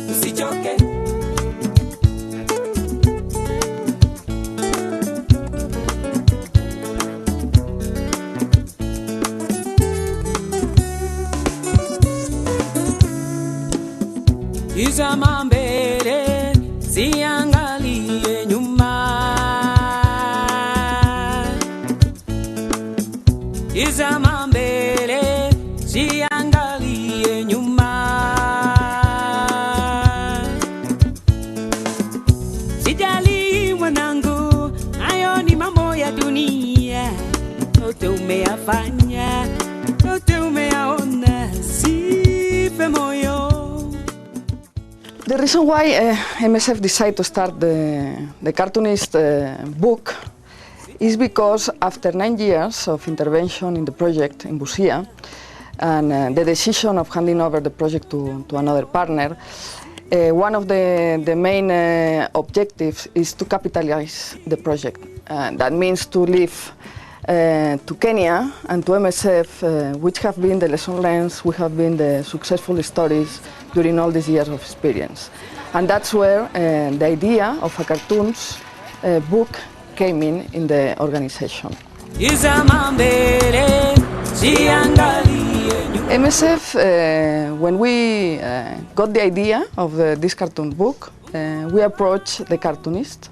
usichoke. Tizama mbele, siangalie nyuma. Tizama mbele, siangalie nyuma. Sijali mwanangu, hayo ni mambo ya dunia. Yote umeyafanya, yote umeyaona, sife moyo. The reason why MSF decided to start the cartoonist book is because after 9 years of intervention in the project in Busia and the decision of handing over the project to another partner, one of the main objectives is to capitalize the project. That means to leave to Kenya and to MSF, which have been the lesson learned, which have been the successful stories during all these years of experience. And that's where the idea of a cartoons book came in the organization. MSF, when we got the idea of this cartoon book, we approached the cartoonist.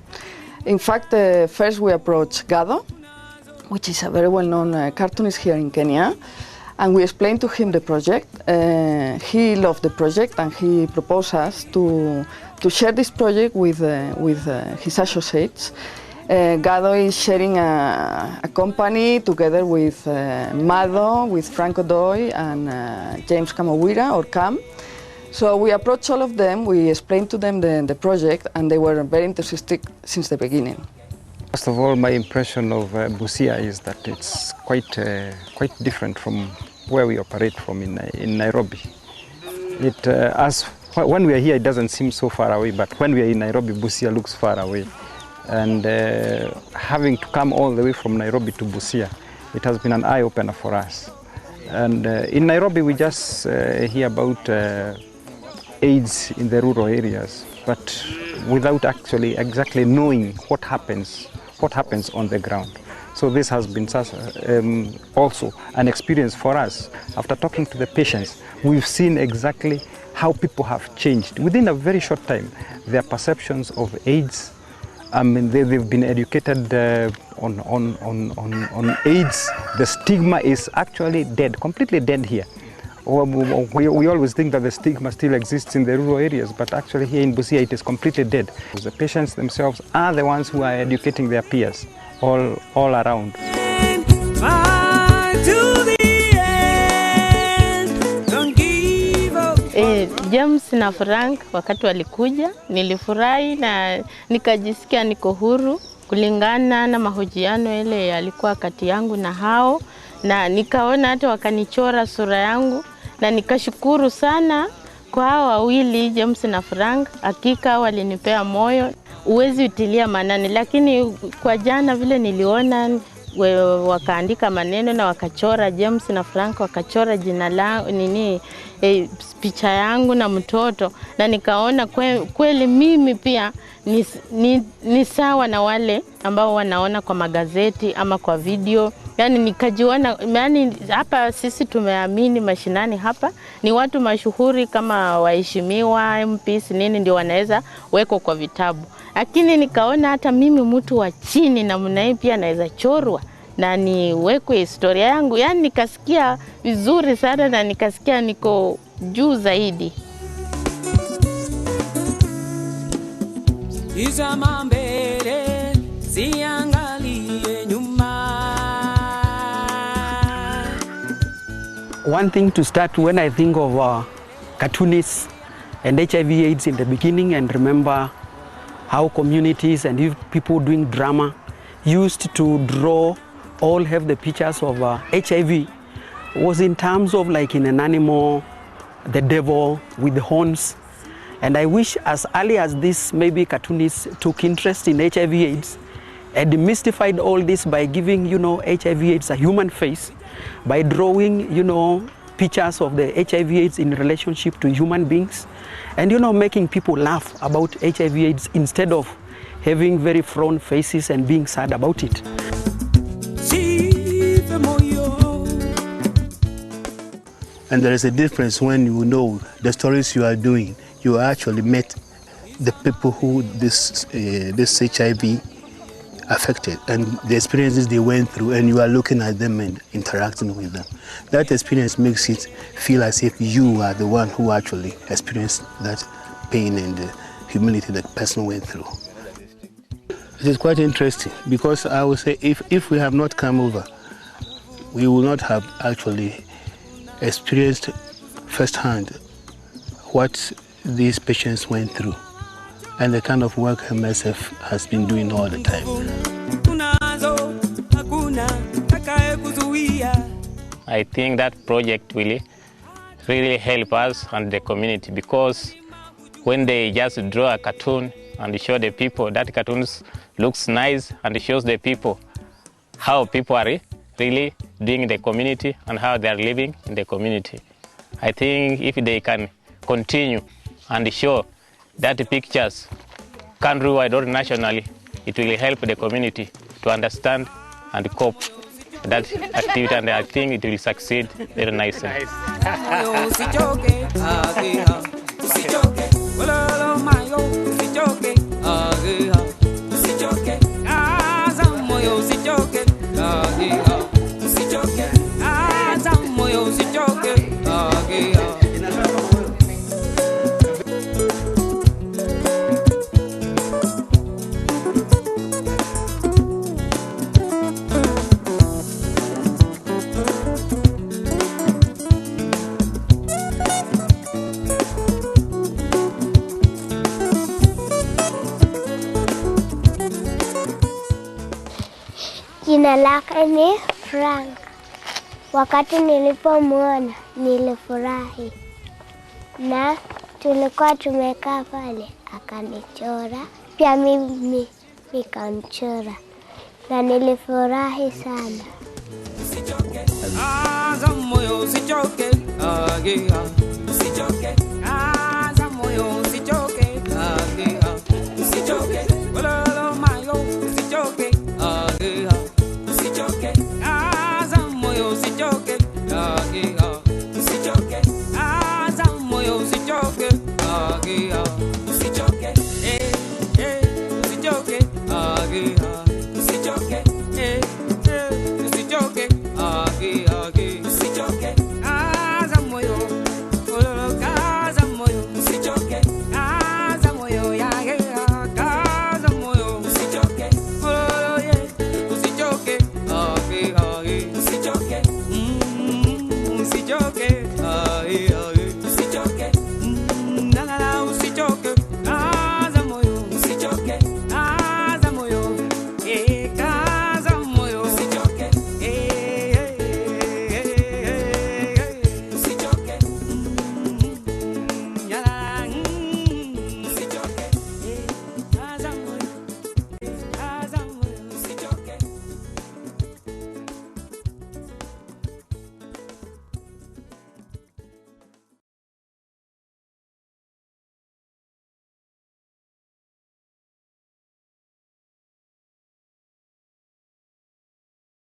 In fact, first we approached Gado, which is a very well-known cartoonist here in Kenya, and we explained to him the project. He loved the project and he proposed us to share this project with his associates. Gado is sharing a company together with Mado, with Franco Doi and James Kamawira, or Cam. So we approached all of them, we explained to them the project, and they were very enthusiastic since the beginning. First of all, my impression of Busia is that it's quite different from where we operate from in Nairobi. When we are here, it doesn't seem so far away, but when we are in Nairobi, Busia looks far away. And having to come all the way from Nairobi to Busia, it has been an eye-opener for us. And in Nairobi, we just hear about AIDS in the rural areas, but without actually exactly knowing what happens on the ground. So this has been also an experience for us. After talking to the patients, we've seen exactly how people have changed. Within a very short time, their perceptions of AIDS, I mean, they've been educated on AIDS. The stigma is actually dead, completely dead here. We always think that the stigma still exists in the rural areas, but actually here in Busia it is completely dead. The patients themselves are the ones who are educating their peers all around. James na Frank wakati walikuja, nilifurahi na nikajisikia niko huru kulingana na mahojiano yale yalikuwa kati yangu na hao, na nikaona hata wakanichora sura yangu, na nikashukuru sana kwa hao wawili, James na Frank. Hakika walinipea moyo, uwezi utilia manani, lakini kwa jana vile niliona wakaandika maneno na wakachora, James na Frank wakachora jina langu, picha yangu na mtoto, na nikaona kweli mimi pia ni sawa na wale ambao wanaona kwa magazeti ama kwa video. Yani nikajiona, yani hapa sisi tumeamini mashinani hapa ni watu mashuhuri kama waheshimiwa, MPs nini ndio wanaweza weko kwa vitabu. Lakini nikaona hata mimi mtu wa chini na mnai pia naweza chorwa na niwekwe historia yangu. Yani nikasikia vizuri sana na nikasikia niko juu zaidi. Tizama mbele, siangalie nyuma. One thing to start when I think of cartoonists and HIV/AIDS in the beginning, and remember how communities and people doing drama used to draw, all have the pictures of HIV, was in terms of like in an animal, the devil with the horns. And I wish as early as this, maybe cartoonists took interest in HIV/AIDS and demystified all this by giving, HIV/AIDS a human face, by drawing, pictures of the HIV/AIDS in relationship to human beings, and making people laugh about HIV/AIDS instead of having very frown faces and being sad about it. And there is a difference when you know the stories you are doing. You actually met the people who this HIV affected and the experiences they went through, and you are looking at them and interacting with them. That experience makes it feel as if you are the one who actually experienced that pain and the humility that person went through. It is quite interesting because I would say if we have not come over, we will not have actually experienced firsthand what these patients went through and the kind of work MSF has been doing all the time. I think that project will really help us and the community, because when they just draw a cartoon and show the people, that cartoon looks nice and shows the people how people are really doing in the community and how they are living in the community. I think if they can continue and show that pictures countrywide or nationally, it will help the community to understand and cope with that activity, and I think it will succeed very nicely. Jina lake ni Frank. Wakati nilipomwona nilifurahi, na tulikuwa tumekaa pale akanichora, pia mimi nikamchora na nilifurahi sana. Usichoke,